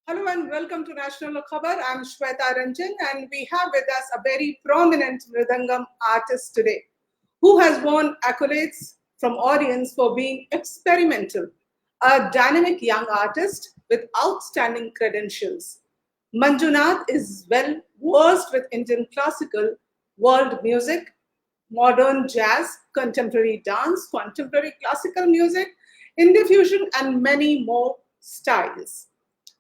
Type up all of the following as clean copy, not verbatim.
Hello and welcome to NationalKhabar. I'm Shweta Ranjan and we have with us a very prominent Mridangam artist today who has won accolades from audience for being experimental, a dynamic young artist with outstanding credentials. Manjunath is well versed with Indian classical, world music, modern jazz, contemporary dance, contemporary classical music, Indie fusion, and many more styles.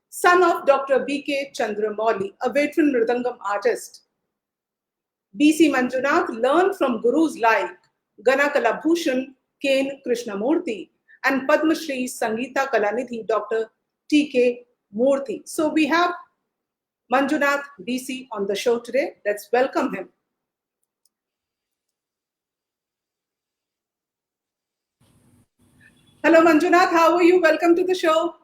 Son of Dr. B.K. Chandramouli, a veteran Mridangam artist, B.C. Manjunath learned from gurus like Ganakala Bhushan K. Krishnamurthy and Padma Shri Sangeeta Kalanidhi Dr. T.K. Murthy. So we have Manjunath BC on the show today. Let's welcome him. Hello Manjunath, how are you? Welcome to the show.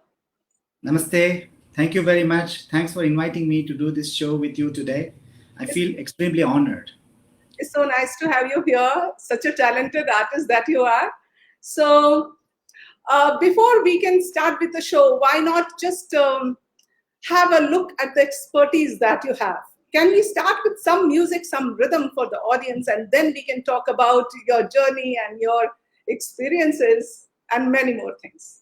Namaste. Thank you very much. Thanks for inviting me to do this show with you today. I feel extremely honored. It's so nice to have you here, such a talented artist that you are. So before we can start with the show, why not just have a look at the expertise that you have? Can we start with some music, some rhythm for the audience, and then we can talk about your journey and your experiences and many more things.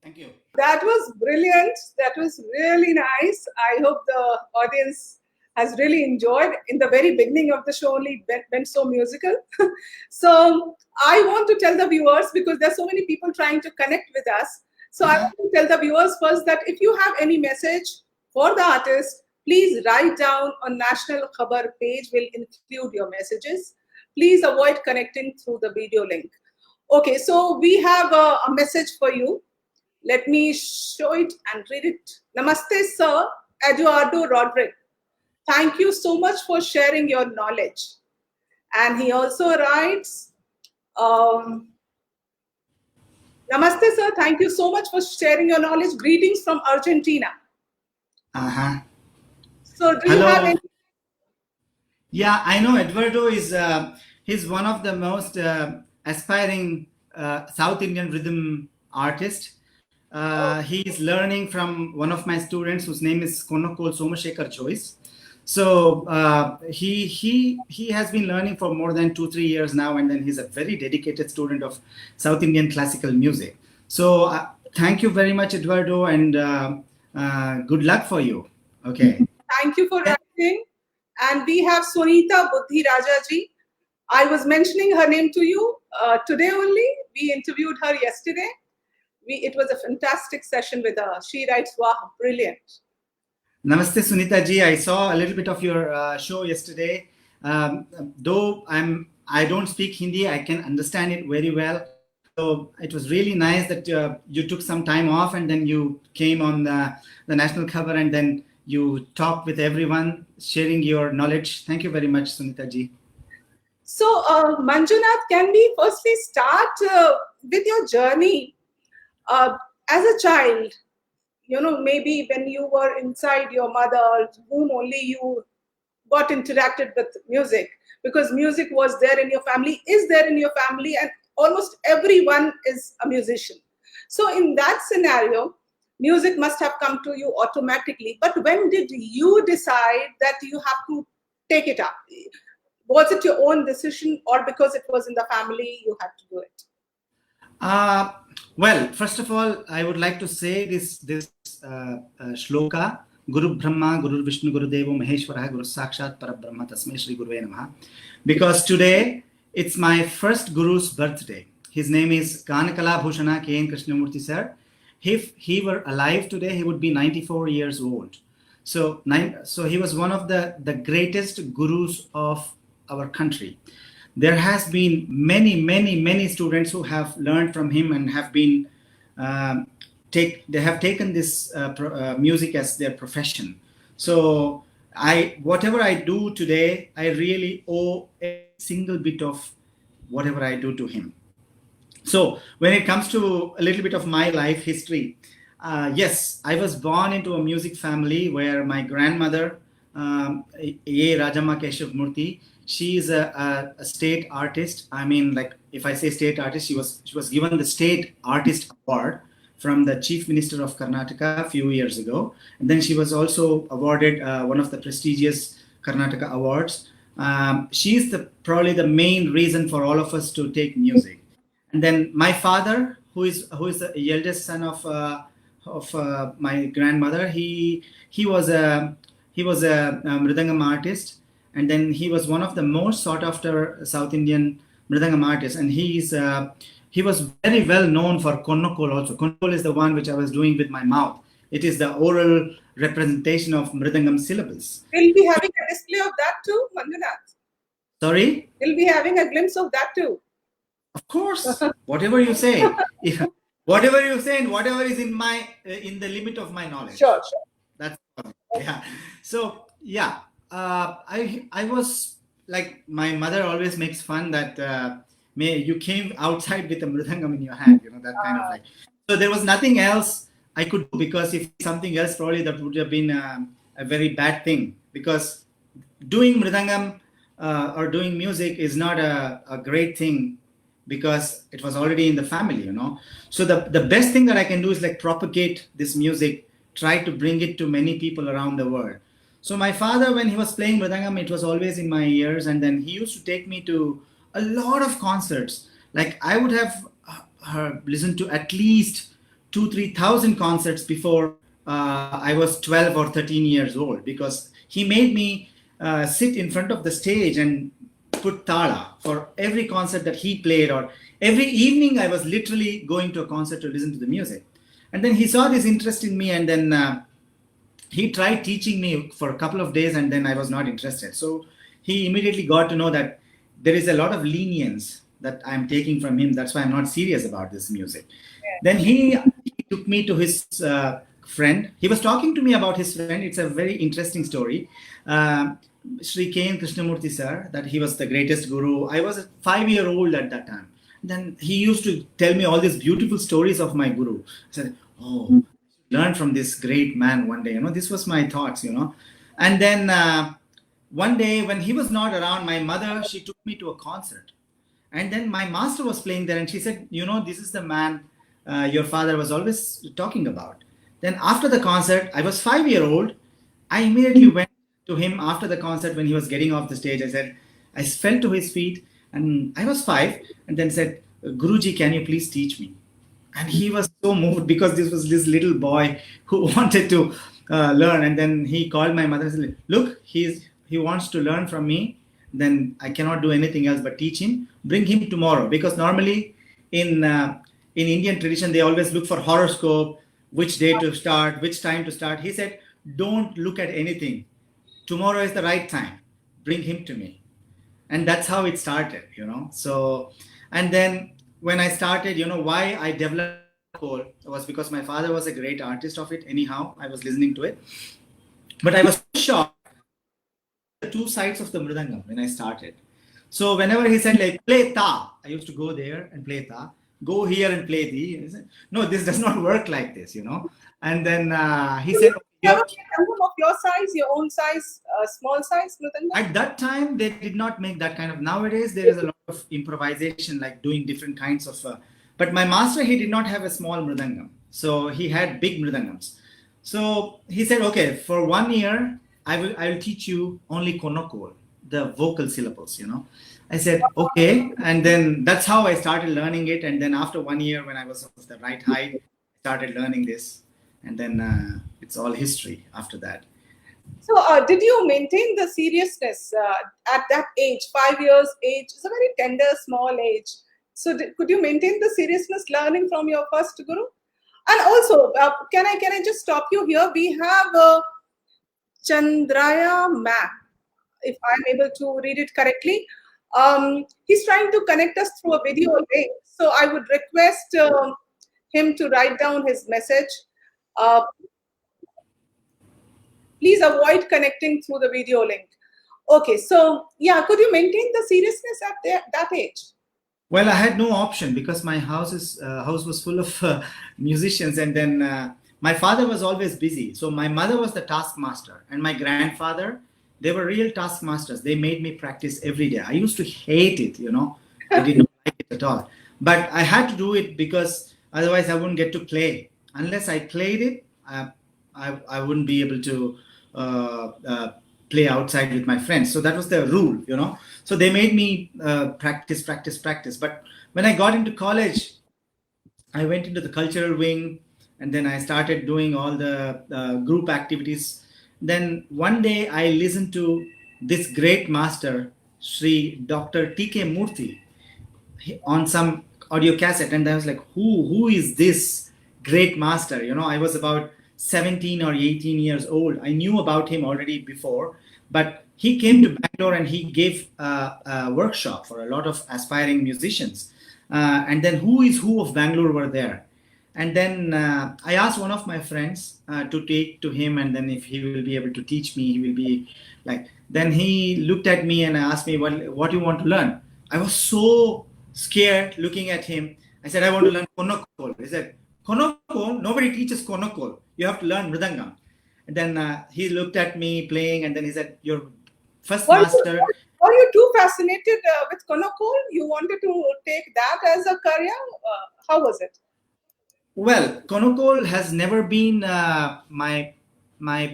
Thank you. That was brilliant. That was really nice. I hope the audience has really enjoyed. In the very beginning of the show, only went so musical. So I want to tell the viewers, because there's so many people trying to connect with us. So I want to tell the viewers first that if you have any message for the artist, please write down on National Khabar page. We'll include your messages. Please avoid connecting through the video link. Okay, so we have a message for you. Let me show it and read it. Namaste, sir. Eduardo Roderick. Thank you so much for sharing your knowledge. And he also writes, Namaste, sir. Thank you so much for sharing your knowledge. Greetings from Argentina. So do you have any? Yeah, I know Eduardo is he's one of the most aspiring South Indian rhythm artists. He is learning from one of my students whose name is Konnakol Somashekar Joyce. So he has been learning for more than 2-3 years now, and then he's a very dedicated student of South Indian classical music. So thank you very much, Eduardo, and good luck for you. Okay. Thank you for writing. And we have Sunita Buddhi Rajaji. I was mentioning her name to you today only. We interviewed her yesterday. It was a fantastic session with her. She writes, wow, brilliant. Namaste, Sunita ji. I saw a little bit of your show yesterday. Though I don't speak Hindi, I can understand it very well. So it was really nice that you took some time off and then you came on the National Khabar and then you talked with everyone, sharing your knowledge. Thank you very much, Sunita ji. So, Manjunath, can we firstly start with your journey as a child? You know, maybe when you were inside your mother's womb, only you got interacted with music, because music was there in your family, is there in your family, and almost everyone is a musician. So in that scenario, music must have come to you automatically. But when did you decide that you have to take it up? Was it your own decision, or because it was in the family, you had to do it? Well, first of all, I would like to say this shloka, Guru Brahma, Guru Vishnu, Guru Devo, Maheshwara, Guru Sakshat, Parabrahma, Tasmai Shri Guruve Namaha. Because today, it's my first Guru's birthday. His name is Kanakala Bhushana K.N. Krishnamurti sir. If he were alive today, he would be 94 years old. So he was one of the greatest gurus of our country. There has been many students who have learned from him and have been um, they have taken this music as their profession. So I whatever I do today, I really owe every single bit of whatever I do to him. So when it comes to a little bit of my life history, yes, I was born into a music family where my grandmother, A. Rajamma Keshav Murthy, she is a state artist. I mean, like if I say state artist, she was given the state artist award from the chief minister of Karnataka a few years ago, and then she was also awarded one of the prestigious Karnataka awards. She is probably the main reason for all of us to take music. And then my father, who is the eldest son of my grandmother, he was a Mridangam artist, and then he was one of the most sought after South Indian Mridangam artists, and he was very well known for Konnakol also. Konnakol is the one which I was doing with my mouth. It is the oral representation of Mridangam syllables. We'll be having a display of that too, Manjunath. Sorry? We'll be having a glimpse of that too. Of course, whatever you say, whatever you say, and whatever is in the limit of my knowledge. Sure. That's yeah. So yeah, I was like, my mother always makes fun that you came outside with a mridangam in your hand, that kind of like. So there was nothing else I could do, because if something else, probably that would have been a very bad thing, because doing mridangam or doing music is not a great thing, because it was already in the family. So the best thing that I can do is like propagate this music, try to bring it to many people around the world. So my father, when he was playing mridangam, it was always in my ears, and then he used to take me to a lot of concerts. Like I would have listened to at least 2,000-3,000 concerts before I was 12 or 13 years old, because he made me sit in front of the stage and put tala for every concert that he played, or every evening I was literally going to a concert to listen to the music. And then he saw this interest in me, and then he tried teaching me for a couple of days, and then I was not interested. So he immediately got to know that there is a lot of lenience that I'm taking from him. That's why I'm not serious about this music. Yeah. Then he took me to his friend. He was talking to me about his friend. It's a very interesting story. Sri K.N. Krishnamurthy sir, that he was the greatest guru. I was a 5-year-old at that time. Then he used to tell me all these beautiful stories of my guru. I said, learn from this great man one day. This was my thoughts, And then one day when he was not around, my mother, she took me to a concert. And then my master was playing there, and she said, this is the man your father was always talking about. Then after the concert, I was 5-year-old. I immediately went to him after the concert. When he was getting off the stage, I fell to his feet, and I was 5, and then said, Guruji, can you please teach me? And he was so moved, because this was this little boy who wanted to learn. And then he called my mother and said, look, he wants to learn from me. Then I cannot do anything else but teach him. Bring him tomorrow, because normally in Indian tradition, they always look for horoscope, which day to start, which time to start. He said, don't look at anything. Tomorrow is the right time. Bring him to me. And that's how it started, So, and then when I started, why I developed Konnakol was because my father was a great artist of it. Anyhow, I was listening to it. But I was shocked the two sides of the mridangam when I started. So whenever he said, like, play ta, I used to go there and play ta. Go here and play the. Said, no, this does not work like this, And then he said, of your size, your own size, small size mridangam? At that time, they did not make that kind of. Nowadays, there is a lot of improvisation, like doing different kinds of. But my master, he did not have a small mridangam. So he had big mridangams. So he said, okay, for 1 year, I will teach you only Konnakol, the vocal syllables, I said, okay. And then that's how I started learning it. And then after 1 year, when I was of the right height, I started learning this. And then it's all history after that. So did you maintain the seriousness at that age? 5 years age is a very tender, small age. So could you maintain the seriousness learning from your first guru? And also, can I just stop you here? We have Chandraya Map, if I'm able to read it correctly. He's trying to connect us through a video link. So I would request him to write down his message. Uh, please avoid connecting through the video link. Okay, so yeah, could you maintain the seriousness at that age? Well, I had no option because my house was full of musicians, and then my father was always busy. So my mother was the taskmaster, and my grandfather, they were real taskmasters. They made me practice every day. I used to hate it, you know. I did not like it at all. But I had to do it because otherwise I wouldn't get to play. Unless I played it, I wouldn't be able to play outside with my friends. So that was the rule, you know. So they made me practice. But when I got into college, I went into the cultural wing, and then I started doing all the group activities. Then one day I listened to this great master, Sri Dr. T.K. Murthy, on some audio cassette, and I was like, who is this great master? You know, I was about 17 or 18 years old. I knew about him already before, but he came to Bangalore and he gave a workshop for a lot of aspiring musicians. And then who is who of Bangalore were there. And then I asked one of my friends to take to him, and then if he will be able to teach me, he will be like, then he looked at me and asked me, what do you want to learn? I was so scared looking at him. I said, I want to learn Konnakol. He said, Konnakol? Nobody teaches Konnakol. You have to learn Mridangam. And then he looked at me playing, and then he said, your first master. Were you too fascinated with Konnakol? You wanted to take that as a career? How was it? Well, Konnakol has never been my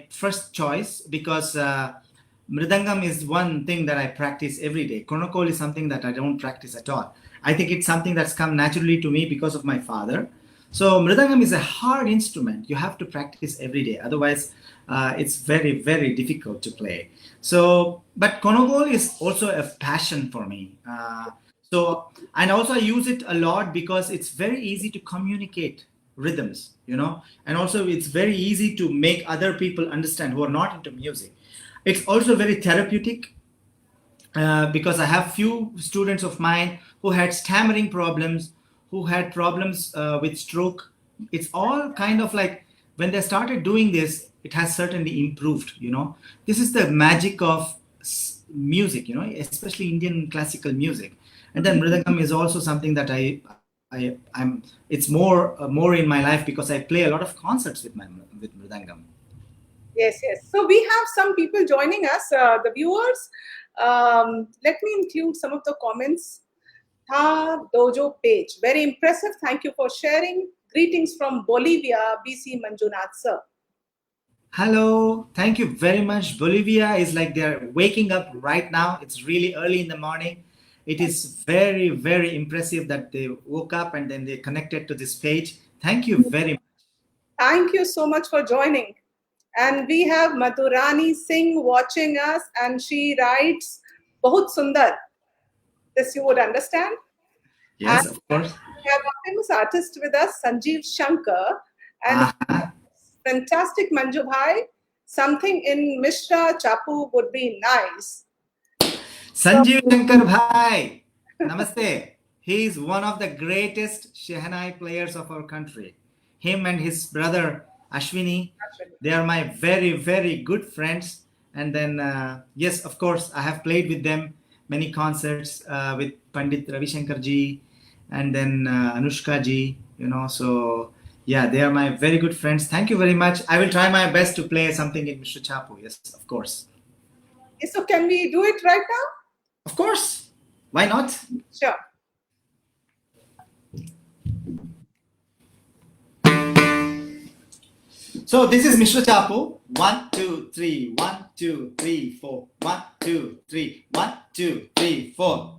first choice because Mridangam is one thing that I practice every day. Konnakol is something that I don't practice at all. I think it's something that's come naturally to me because of my father. So Mridangam is a hard instrument. You have to practice every day. Otherwise, it's very, very difficult to play. So, but Konnakol is also a passion for me. And also I use it a lot because it's very easy to communicate rhythms, you know, and also it's very easy to make other people understand who are not into music. It's also very therapeutic because I have few students of mine who had stammering problems, who had problems with stroke. It's all kind of like when they started doing this, it has certainly improved, you know. This is the magic of music, you know, especially Indian classical music. And then Mridangam is also something that it's more in my life because I play a lot of concerts with Mridangam. Yes. So we have some people joining us, the viewers. Let me include some of the comments. Dojo page, very impressive. Thank you for sharing. Greetings from Bolivia, BC Manjunath sir. Hello, thank you very much. Bolivia is like they're waking up right now. It's really early in the morning. It is very, very impressive that they woke up and then they connected to this page. Thank you very much. Thank you so much for joining. And we have Madhurani Singh watching us, and she writes, Bahut Sundar. This you would understand. Yes, and of course. We have a famous artist with us, Sanjeev Shankar, and fantastic Manju Bhai. Something in Mishra Chapu would be nice. Sanjeev Shankar Bhai, namaste. He is one of the greatest Shehnai players of our country. Him and his brother Ashwini, they are my very, very good friends. And then, yes, of course, I have played with them many concerts with Pandit Ravi Shankar ji and then Anushka ji, you know. So, yeah, they are my very good friends. Thank you very much. I will try my best to play something in Mr. Chapu. Yes, of course. So, can we do it right now? Of course. Why not? Sure. So this is Mishra Chapu. 1, 2, 3, 1, 2, 3, 4. 1, 2, 3, 1, 2, 3, 4.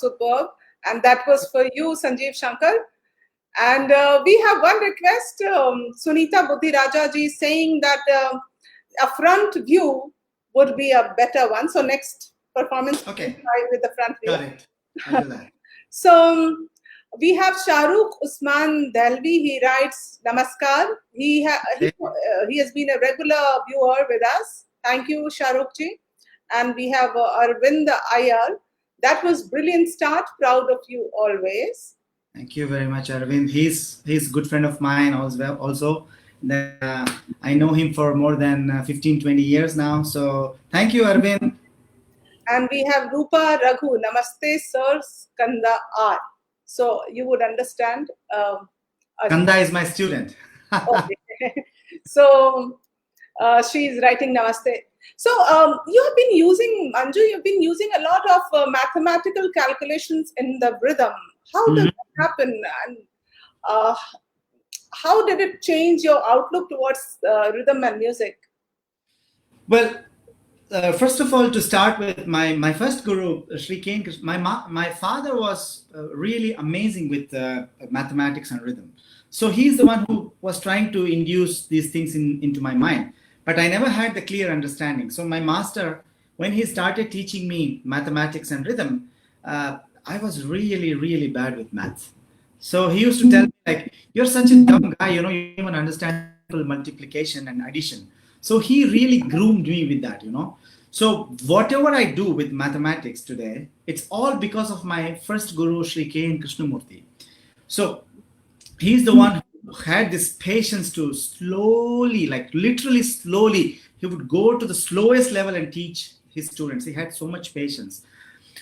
superb. And that was for you, Sanjeev Shankar. And we have one request, Sunita Buddhiraja ji saying that a front view would be a better one. So next performance, okay, try with the front view. got it. I'll do that. So we have Shahrukh Usman Delvi. He writes Namaskar. He has been a regular viewer with us. Thank you, Shahrukh ji. And we have Arvind Ayar. That was brilliant start. Proud of you always. Thank you very much, Arvind. He's a good friend of mine also. I know him for more than 15, 20 years now. So thank you, Arvind. And we have Rupa Raghu. Namaste, sir. Skanda R. So you would understand. Kanda is my student. Okay. So she is writing Namaste. So you have been using, Manju, you've been using a lot of mathematical calculations in the rhythm. How does that happen? And how did it change your outlook towards rhythm and music? Well, first of all, to start with, my first guru, Sri Ken, my father was really amazing with mathematics and rhythm. So he's the one who was trying to induce these things into my mind. But I never had the clear understanding. So my master, when he started teaching me mathematics and rhythm, I was really, really bad with maths. So he used to tell me, like, you're such a dumb guy, you don't even understand multiplication and addition. So he really groomed me with that. So whatever I do with mathematics today, it's all because of my first guru, Sri K. Krishnamurti. So he's the one who had this patience to slowly, like literally slowly, he would go to the slowest level and teach his students. He had so much patience.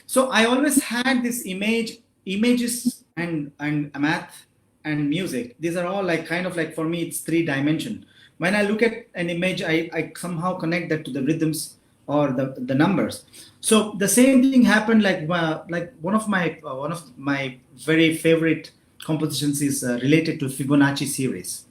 So I always had this images and math and music. These are all like kind of like, for me, it's 3-dimension. When I look at an image, I somehow connect that to the rhythms or the numbers. So the same thing happened like one of my very favorite compositions is related to Fibonacci series.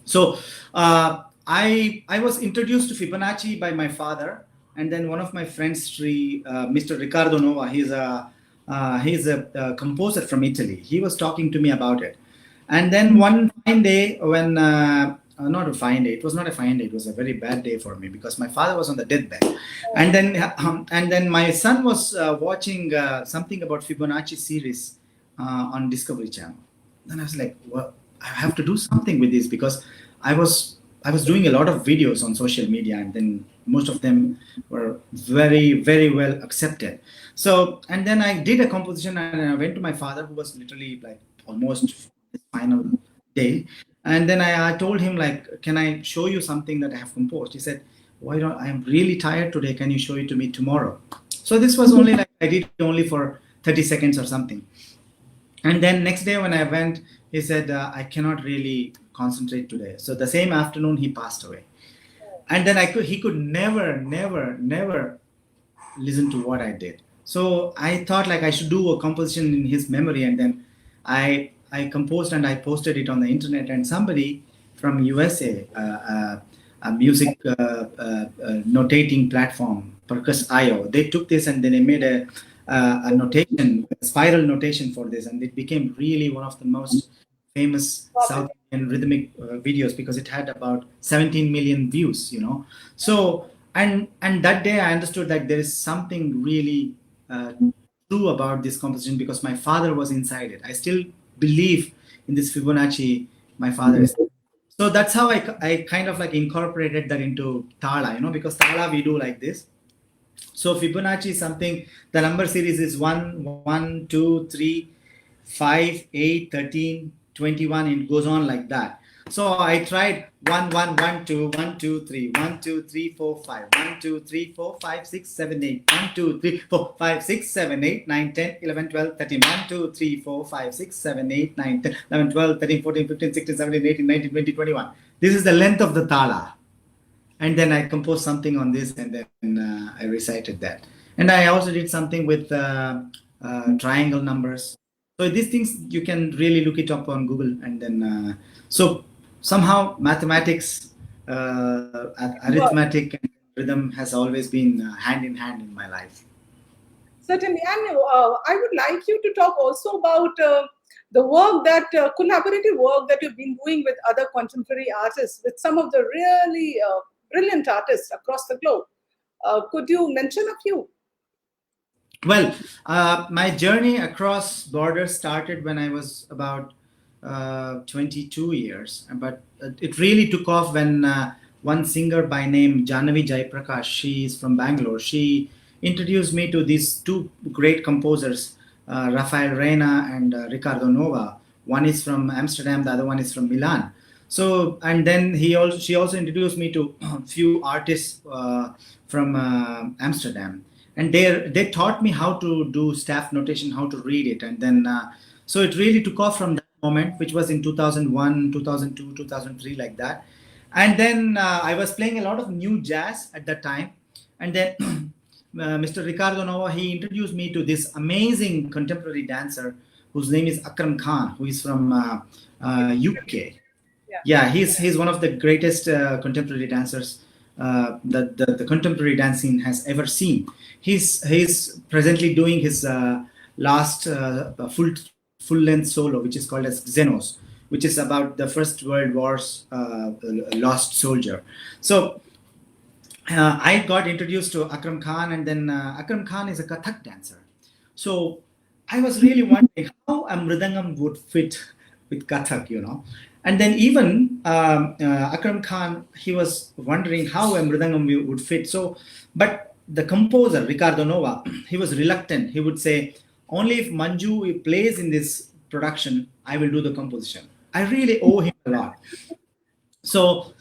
So I was introduced to Fibonacci by my father, and then one of my friends, Mr. Riccardo Nova, he's a composer from Italy. He was talking to me about it, and then one fine day when not a fine day, it was not a fine day, it was a very bad day for me because my father was on the deathbed, and then my son was watching something about Fibonacci series on Discovery Channel. Then I was like, well, I have to do something with this because I was doing a lot of videos on social media, and then most of them were very, very well accepted. So, and then I did a composition, and I went to my father, who was literally like almost his final day. And then I told him, like, can I show you something that I have composed? He said, why don't, I'm really tired today. Can you show it to me tomorrow? So this was only like, I did it only for 30 seconds or something. And then next day when I went, he said, I cannot really concentrate today. So the same afternoon, he passed away. And then he could never listen to what I did. So I thought like I should do a composition in his memory. And then I composed and I posted it on the internet, and somebody from USA, a music notating platform, Percus.io, they took this and then they made a notation, a spiral notation for this, and it became really one of the most famous South Indian rhythmic videos because it had about 17 million views, So, and that day I understood that there is something really true about this composition because my father was inside it. I still believe in this Fibonacci, my father is. So that's how I kind of like incorporated that into Tala, because Tala we do like this. So Fibonacci is something, the number series is 1, 1, 2, 3, 5, 8, 13, 21, and it goes on like that. So I tried 1, 1, 1, 2, 1, 2, 3, 1, 2, 3, 4, 5, 1, 2, 3, 4, 5, 6, 7, 8, 1, 2, 3, 4, 5, 6, 7, 8, 9, 10, 11, 12, 13, 1, 2, 3, 4, 5, 6, 7, 8, 9, 10, 11, 12, 13, 14, 15, 16, 17, 18, 19, 20, 21. This is the length of the Tala. And then I composed something on this, and then I recited that. And I also did something with triangle numbers. So these things, you can really look it up on Google. And then, so somehow mathematics, arithmetic, and rhythm has always been hand in hand in my life. Certainly. And I would like you to talk also about the work that, collaborative work that you've been doing with other contemporary artists, with some of the really brilliant artists across the globe. Could you mention a few? Well, my journey across borders started when I was about 22 years, but it really took off when one singer by name Janavi Jaiprakash, she is from Bangalore, she introduced me to these two great composers, Rafael Reina and Ricardo Nova. One is from Amsterdam, the other one is from Milan. So, and then she also introduced me to a few artists from Amsterdam, and they taught me how to do staff notation, how to read it, and then so it really took off from that moment, which was in 2001, 2002, 2003, like that. And then I was playing a lot of new jazz at that time, and then Mr. Ricardo Nova, he introduced me to this amazing contemporary dancer whose name is Akram Khan, who is from UK. Yeah, he's one of the greatest contemporary dancers that the contemporary dancing has ever seen. He's presently doing his last full length solo, which is called as Xenos, which is about the First World War's lost soldier. So I got introduced to Akram Khan, and then Akram Khan is a Kathak dancer. So I was really wondering how a Mridangam would fit with Kathak, you know. And then even Akram Khan, he was wondering how a Mridangam would fit. So, but the composer, Ricardo Nova, he was reluctant. He would say, only if Manju plays in this production, I will do the composition. I really owe him a lot. So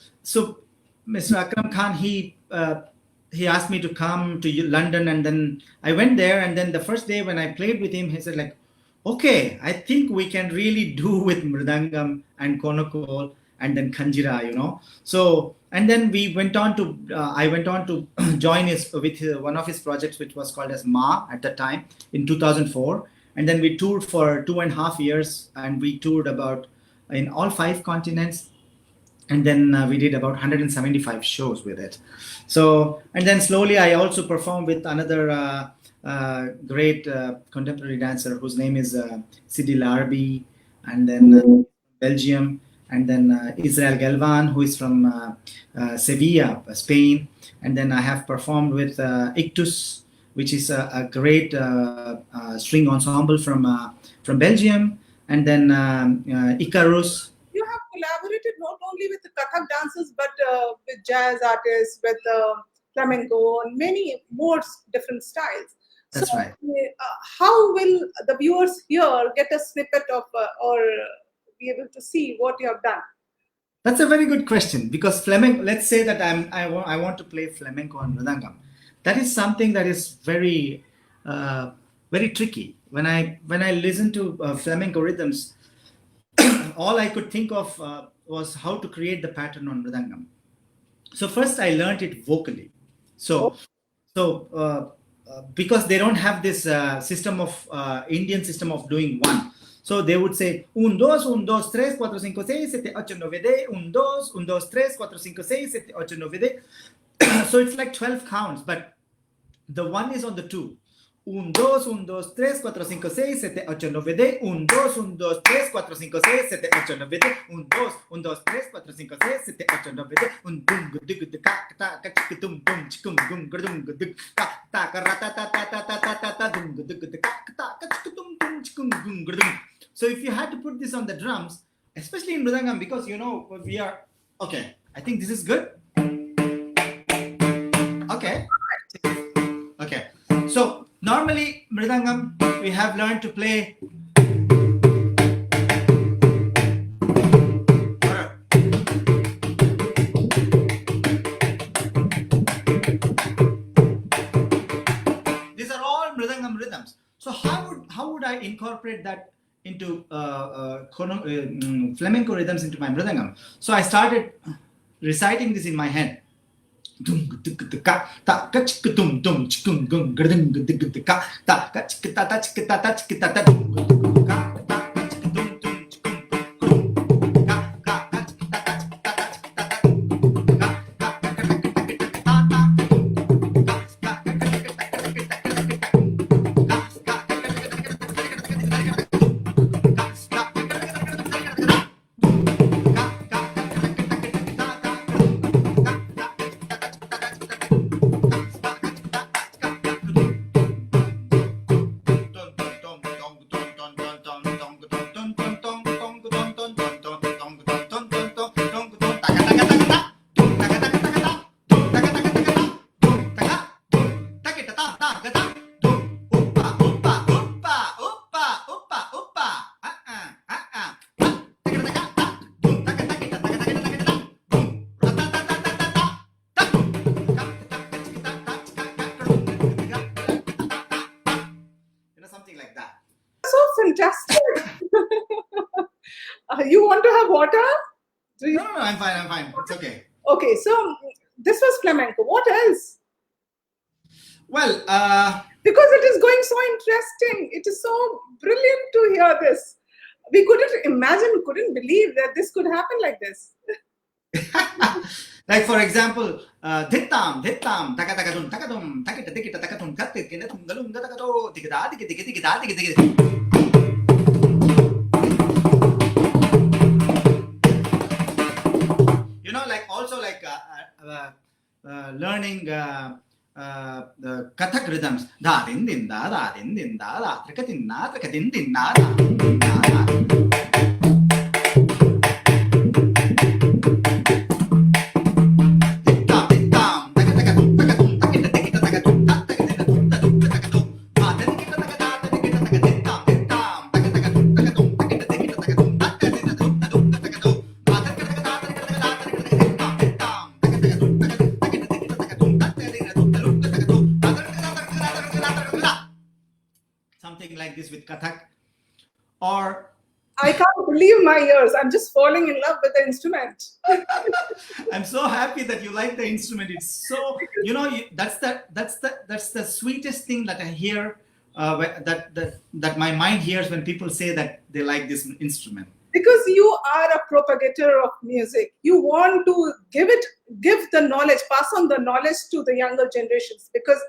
Mr. Akram Khan, he asked me to come to London, and then I went there. And then the first day when I played with him, he said like, okay, I think we can really do with Mridangam and Konnakol and then Kanjira, you know. So, and then we went on to, I went on to join one of his projects, which was called as Ma at that time in 2004. And then we toured for 2.5 years, and we toured about in all 5 continents. And then we did about 175 shows with it. So, and then slowly I also performed with another great contemporary dancer whose name is Sidi Larbi, and then Belgium, and then Israel Galvan, who is from Sevilla, Spain. And then I have performed with Ictus, which is a great string ensemble from Belgium, and then Icarus. You have collaborated not only with the Kathak dancers, but with jazz artists, with flamenco, and many more different styles. That's right. How will the viewers here get a snippet of or be able to see what you have done? That's a very good question, because flamenco, let's say that I want to play flamenco on Mridangam. That is something that is very very tricky. When I listen to flamenco rhythms, all I could think of was how to create the pattern on Mridangam. So first I learned it vocally. So because they don't have this system of Indian system of doing one. So they would say 1, 2, 1, 2, 3, 4, 5, 6, 7, 8, 9, 10, 1, 2, 1, 2, 3, 4, 5, 6, 7, 8, 9, 10. So it's like 12 counts, but the one is on the 2. 1, 2, 1, 2, 3, 4, 5, 6, 7, 8, 9, 10. 1, 2, 1, 2, 3, 4, 5, 6, 7, 8, 9, 10. 1, 2, 1, 2, 3, 4, 5, 6, 7, 8, 9, 10. 1, dum dig ka ta ka chik dum dum chikum gum gudum guduk ka ta ka ra ta ta ta ta ta ta ta ta dum guduk ka ta ka chik dum dum chikum gum gudum. So if you had to put this on the drums, especially in Mridangam, because you know we are okay. I think this is good. Okay. Okay. So normally Mridangam, we have learned to play. These are all Mridangam rhythms. So how would I incorporate that into flamenco rhythms into my Mridangam? So I started reciting this in my head. No, I'm fine. It's okay. Okay, so this was flamenco. What else? Well, Because it is going so interesting. It is so brilliant to hear this. We couldn't believe that this could happen like this. like for example, dhittam, takatakatum, takatum, takita, tikita, takatum, katit, kinatum, galum, gatakato, tikida, tikida, tikida. You know, like also like learning the Kathak rhythms. Da din din da din din da trikatin na trikatin din na da. Something like this with Kathak. Or I can't believe my ears. I'm just falling in love with the instrument. I'm so happy that you like the instrument. It's so, you know, that's the sweetest thing that I hear, that my mind hears when people say that they like this instrument. Because you are a propagator of music. You want to give the knowledge, pass on the knowledge to the younger generations. Because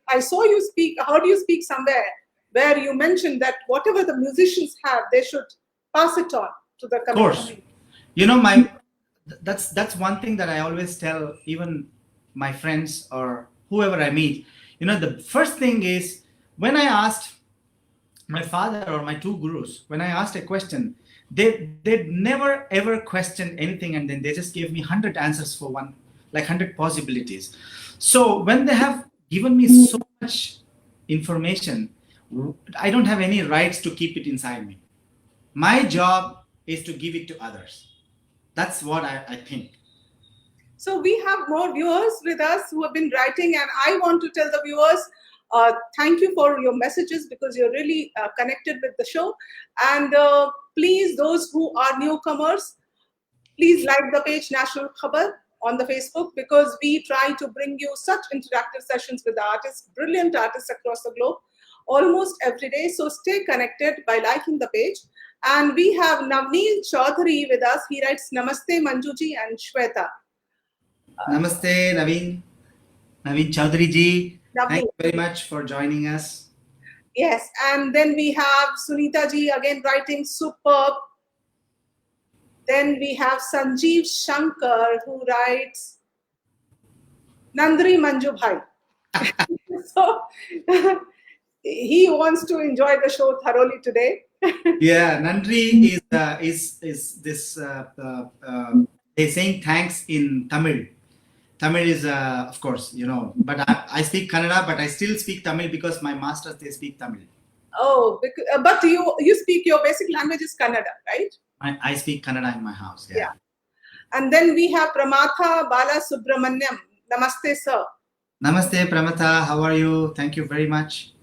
I saw you speak, heard you speak somewhere where you mentioned that whatever the musicians have, they should pass it on to the community. Of course. You know, that's one thing that I always tell even my friends or whoever I meet. You know, the first thing is, when I asked my father or my two gurus, when I asked a question, they'd never ever question anything, and then they just gave me 100 answers for one, like 100 possibilities. So when they have given me so much information, I don't have any rights to keep it inside me. My job is to give it to others. That's what I think. So we have more viewers with us who have been writing, and I want to tell the viewers, thank you for your messages, because you're really connected with the show. And please, those who are newcomers, please like the page National Khabar on the Facebook, because we try to bring you such interactive sessions with artists, brilliant artists across the globe, almost every day. So stay connected by liking the page. And we have Navneel Chaudhary with us. He writes, Namaste Manjuji and Shweta. Namaste, Naveen Chaudhary ji. Thank you very much for joining us. Yes, and then we have Sunita ji again writing superb. Then we have Sanjeev Shankar who writes Nandri Manju Bhai. So he wants to enjoy the show thoroughly today. Yeah, Nandri is this. They're saying thanks in Tamil. Tamil is, of course, you know, but I speak Kannada, but I still speak Tamil because my masters, they speak Tamil. Oh, but you speak, your basic language is Kannada, right? I speak Kannada in my house. Yeah. And then we have Pramatha Bala Subramanyam. Namaste, sir. Namaste, Pramata. How are you? Thank you very much.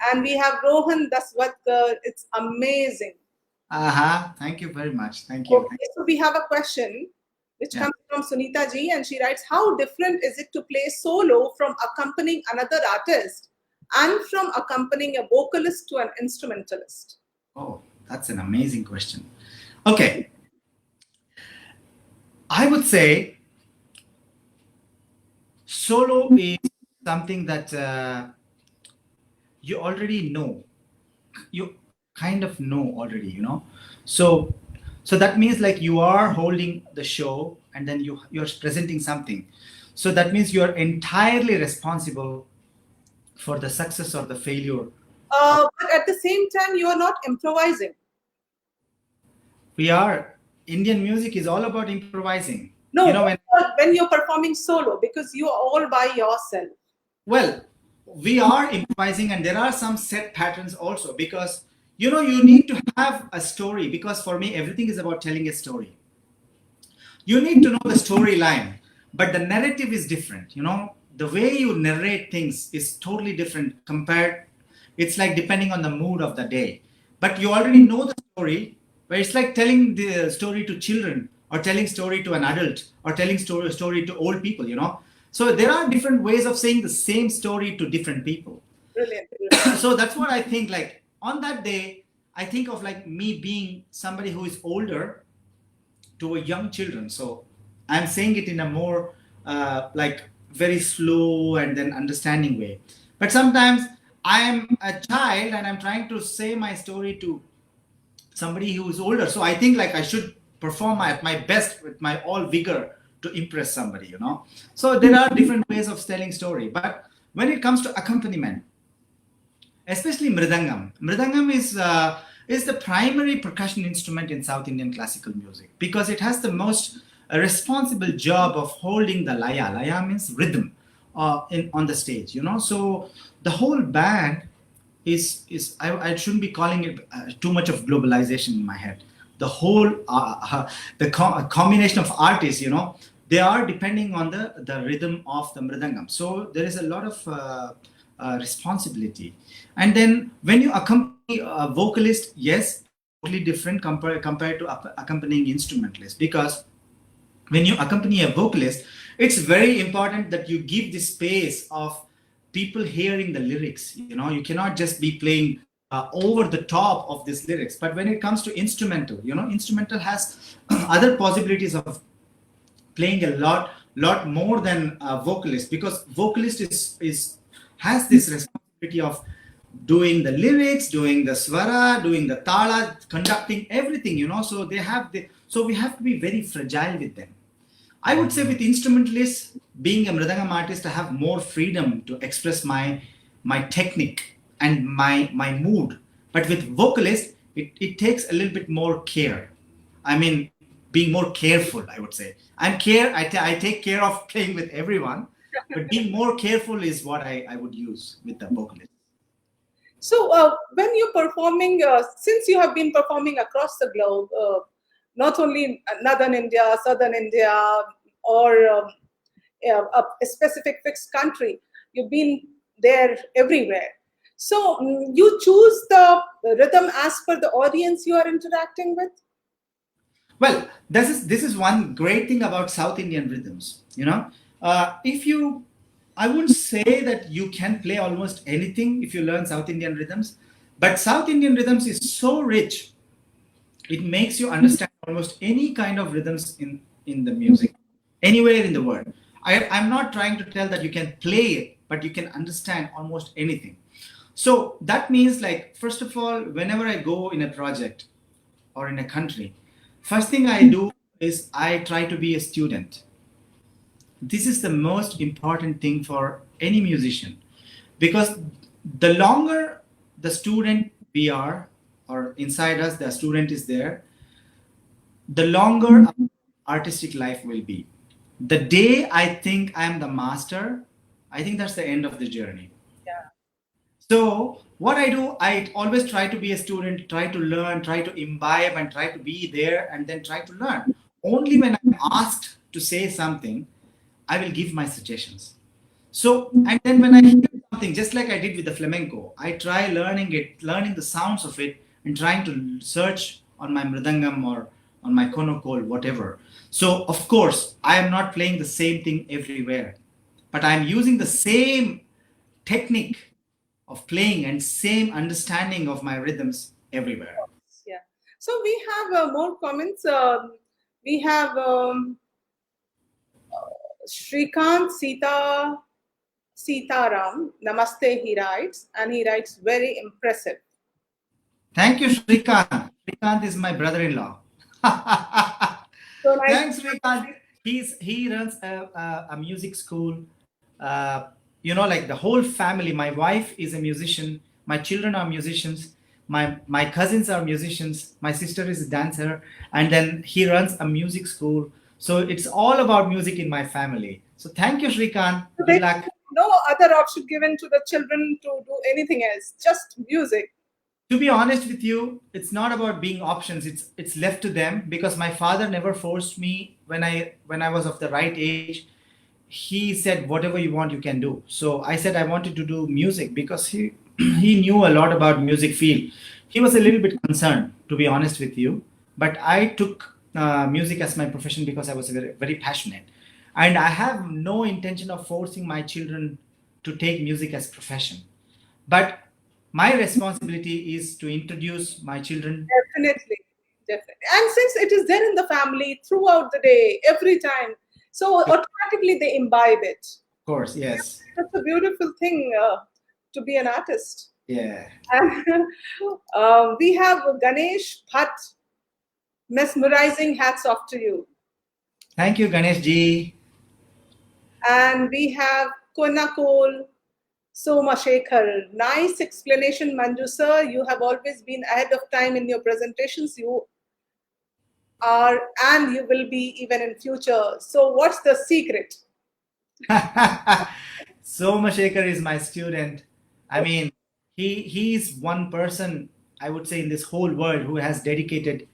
And we have Rohan Daswatkar. It's amazing. Thank you very much. Thank you. Okay, so we have a question which comes from Sunita ji, and she writes, how different is it to play solo from accompanying another artist and from accompanying a vocalist to an instrumentalist? Oh, that's an amazing question. Okay. I would say solo is something that you already know. You kind of know already, you know. So that means like you are holding the show and then you're presenting something. So that means you're entirely responsible for the success or the failure. But at the same time, you are not improvising. We are. Indian music is all about improvising. No, you know, when you're performing solo, because you are all by yourself. Well, we are improvising, and there are some set patterns also, because you know, you need to have a story, because for me, everything is about telling a story. You need to know the storyline, but the narrative is different. You know, the way you narrate things is totally different compared. It's like depending on the mood of the day. But you already know the story, where it's like telling the story to children or telling story to an adult, or telling story to old people, So there are different ways of saying the same story to different people. Brilliant. Brilliant. So that's what I think. Like on that day, I think of like me being somebody who is older to a young children. So I'm saying it in a more like very slow and then understanding way. But sometimes I am a child and I'm trying to say my story to somebody who is older. So I think like I should perform my best with my all vigor to impress somebody, So there are different ways of telling story. But when it comes to accompaniment, especially Mridangam. Mridangam is the primary percussion instrument in South Indian classical music because it has the most responsible job of holding the laya. Laya means rhythm on the stage, So the whole band is I shouldn't be calling it too much of globalization in my head. The whole combination of artists, they are depending on the rhythm of the Mridangam. So there is a lot of responsibility. And then when you accompany a vocalist, yes, totally different compared to accompanying instrumentalist, because when you accompany a vocalist, it's very important that you give the space of people hearing the lyrics. You cannot just be playing over the top of these lyrics. But when it comes to instrumental, instrumental has other possibilities of playing a lot more than a vocalist, because vocalist has this responsibility of doing the lyrics, doing the swara, doing the tala, conducting everything, So so we have to be very fragile with them. I would say with instrumentalists, being a Mridangam artist, I have more freedom to express my technique and my mood. But with vocalists, it takes a little bit more care. I mean, being more careful, I would say. I take care of playing with everyone, but being more careful is what I would use with the vocalist. So when you're performing, since you have been performing across the globe, not only northern India, southern India, or a specific fixed country, you've been there everywhere. So you choose the rhythm as per the audience you are interacting with? Well, this is one great thing about South Indian rhythms. I wouldn't say that you can play almost anything if you learn South Indian rhythms, but South Indian rhythms is so rich. It makes you understand almost any kind of rhythms in the music, anywhere in the world. I'm not trying to tell that you can play it, but you can understand almost anything. So that means, like, first of all, whenever I go in a project or in a country, first thing I do is I try to be a student. This is the most important thing for any musician, because the longer the student we are, or inside us the student is there, the longer artistic life will be. The day I think I'm the master, I think that's the end of the journey. Yeah. So what I do, I always try to be a student, try to learn, try to imbibe, and try to be there, and then try to learn. Only when I'm asked to say something, I will give my suggestions. So, and then when I hear something, just like I did with the flamenco, I try learning it, learning the sounds of it, and trying to search on my Mridangam or on my Konnakol, whatever. So, of course, I am not playing the same thing everywhere, but I'm using the same technique of playing and same understanding of my rhythms everywhere. Yeah. So we have more comments. We have Shrikant Sitaram, Namaste, he writes, and he writes very impressive. Thank you, Shrikant. Shrikant is my brother-in-law. So nice. Thanks, Shrikant. He runs a music school. Like the whole family. My wife is a musician. My children are musicians. My cousins are musicians. My sister is a dancer, and then he runs a music school. So it's all about music in my family. So thank you, Shrikant. Good luck. No other option given to the children to do anything else, just music. To be honest with you, it's not about being options. It's left to them, because my father never forced me when I was of the right age. He said, whatever you want, you can do. So I said I wanted to do music because he knew a lot about music field. He was a little bit concerned, to be honest with you, but I took music as my profession because I was very, very passionate. And I have no intention of forcing my children to take music as profession. But my responsibility is to introduce my children. Definitely, definitely. And since it is there in the family throughout the day, every time, so automatically they imbibe it. Of course, yes. That's a beautiful thing to be an artist. Yeah. And we have Ganesh Bhatt, mesmerizing. Hats off to you. Thank you, Ganesh ji. And we have Konnakol Somashekar. Nice explanation, Manju sir. You have always been ahead of time in your presentations. You are, and you will be even in future. So what's the secret? Somashekar is my student. I mean, he is one person, I would say, in this whole world who has dedicated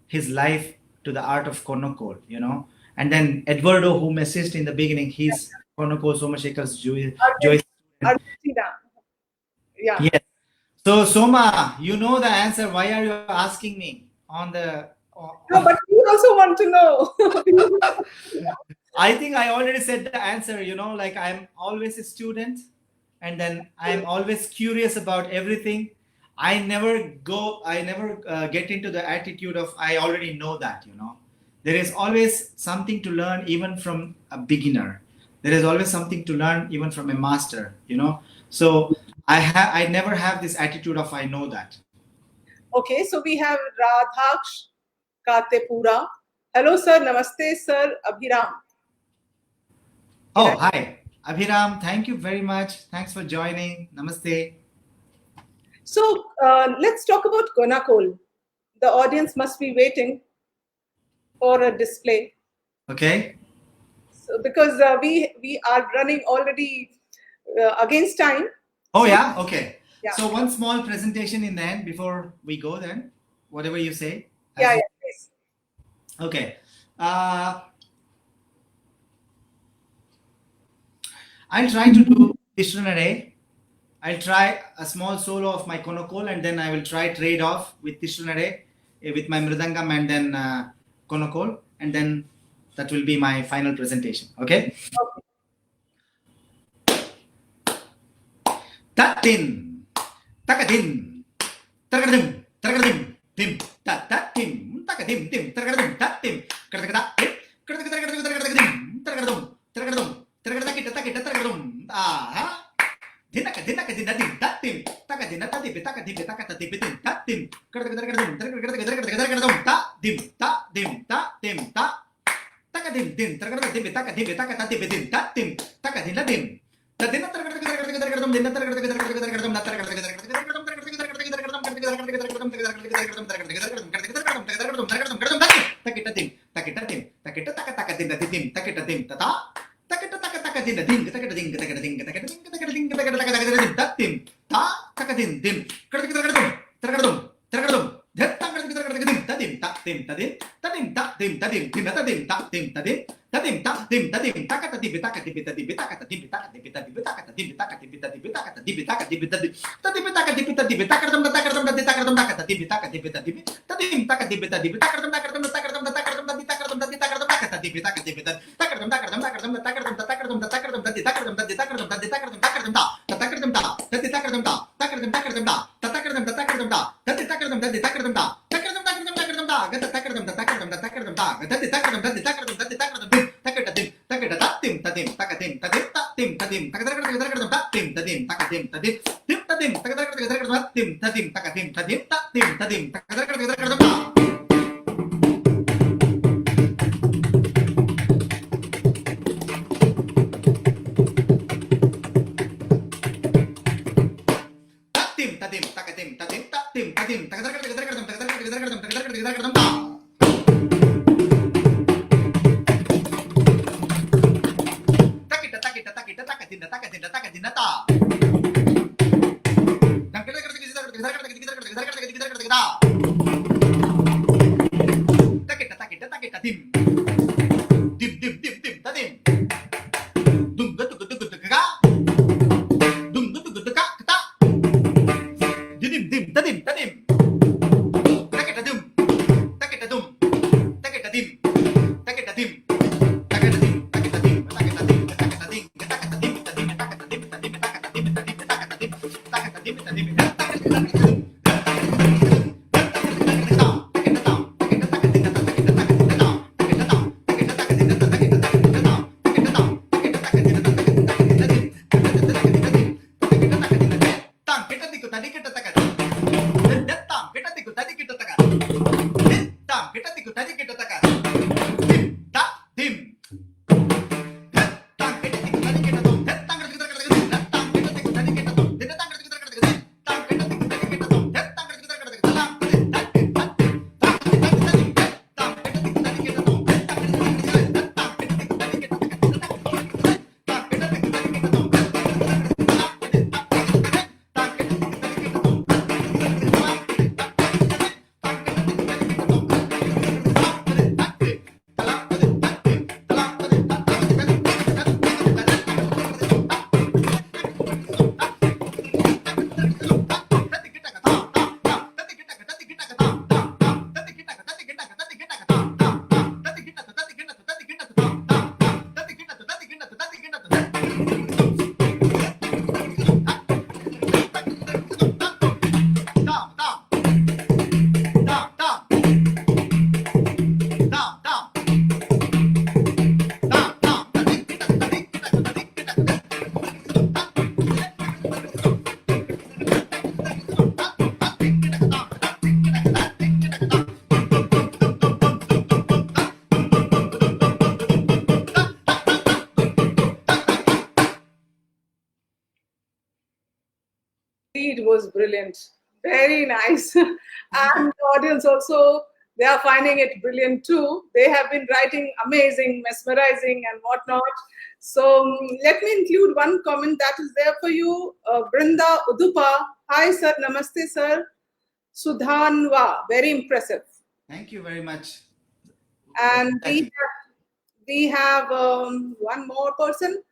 his life to the art of Konnakol, you know. And then Eduardo, who messaged in the beginning, he's Konnakol Somashekar's joy. Argentina. Yeah. Yes. So Soma, you know the answer. Why are you asking me on the? No, but we also want to know. I think I already said the answer. You know, like I'm always a student, and then I'm always curious about everything. I never get into the attitude of I already know that. You know, there is always something to learn even from a beginner. There is always something to learn even from a master. You know, so I never have this attitude of I know that. Okay, so we have Radhaksh Katepura. Hello, sir. Namaste, sir. Abhiram. Oh, hi. Abhiram, thank you very much. Thanks for joining. Namaste. So let's talk about Konnakol. The audience must be waiting for a display. Okay. So because we are running already against time. Oh, yeah? Okay. Yeah. So one small presentation in the end before we go then, whatever you say. Yeah, please. Okay. I'll try to do Tishranare. I'll try a small solo of my Konnakol and then I will try trade off with Tishranare, with my Mridangam and then Konnakol, and then that will be my final presentation. Okay? Tatin, takadim, taragadim, taragadim, tim, tatim, takadim, tim, taragadim, tatim, karagadatim, karagadatim, taragadum, taragadum, taragadakita, takita, taragadum, ah, dinaka, dinaka, dinadim, tatim, takadinatati, bitakati, bitakati, bitin, tatim, karagadagadum, taragadum, tadim, tadim, tatim, ta, takadim, dim, taragadatim, bitakati, bitakati, bitin, tatim, takadinadim. Indeed was brilliant. Very nice. And the audience also, they are finding it brilliant too. They have been writing amazing, mesmerizing, and whatnot. So let me include one comment that is there for you. Brinda Udupa. Hi, sir. Namaste, sir. Sudhanwa. Very impressive. Thank you very much. And we have one more person.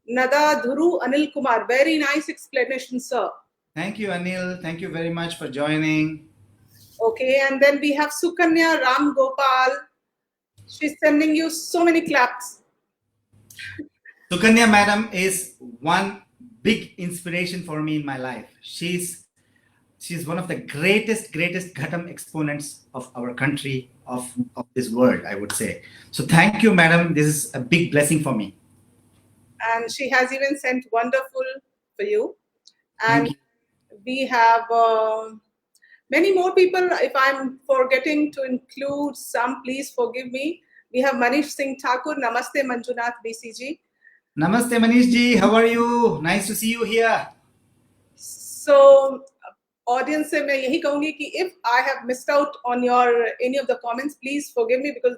Nada Dhuru Anil Kumar. Very nice explanation, sir. Thank you, Anil. Thank you very much for joining. Okay, and then we have Sukanya Ram Gopal. She's sending you so many claps. Sukanya madam is one big inspiration for me in my life. She's one of the greatest Ghatam exponents of our country, of this world, I would say. So thank you, madam. This is a big blessing for me. And she has even sent wonderful for you. Thank And we have many more people. If I'm forgetting to include some, please forgive me. We have Manish Singh Thakur. Namaste, Manjunath BC. Namaste, Manish ji. How are you? Nice to see you here. So, audience से मैं यही कहूँगी कि if I have missed out on your any of the comments, please forgive me because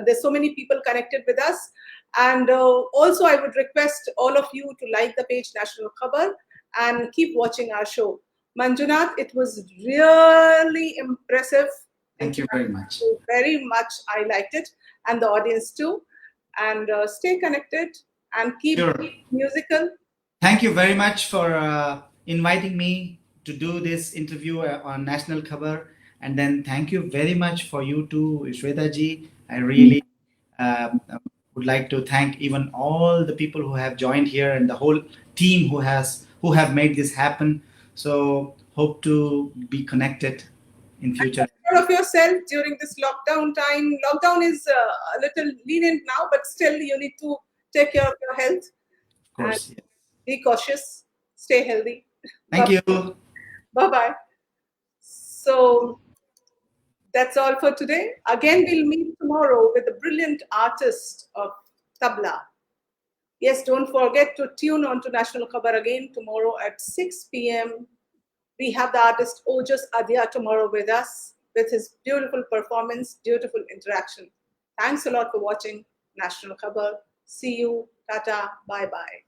there's so many people connected with us. And also, I would request all of you to like the page National Khabar and keep watching our show. Manjunath, it was really impressive. Thank you very much. Very much, I liked it, and the audience too. And stay connected and keep musical. Thank you very much for inviting me to do this interview on National Khabar. And then thank you very much for you too, Shweta ji. I really would like to thank even all the people who have joined here and the whole team who have made this happen. So hope to be connected in future. Take care of yourself during this lockdown time. Lockdown is a little lenient now, but still you need to take care of your health. Of course. Yes. Be cautious. Stay healthy. Thank you. Bye-bye. So that's all for today. Again, we'll meet tomorrow with a brilliant artist of tabla. Yes, don't forget to tune on to National Khabar again tomorrow at 6 p.m. We have the artist Ojas Adya tomorrow with us with his beautiful performance, beautiful interaction. Thanks a lot for watching National Khabar. See you. Tata. Bye-bye.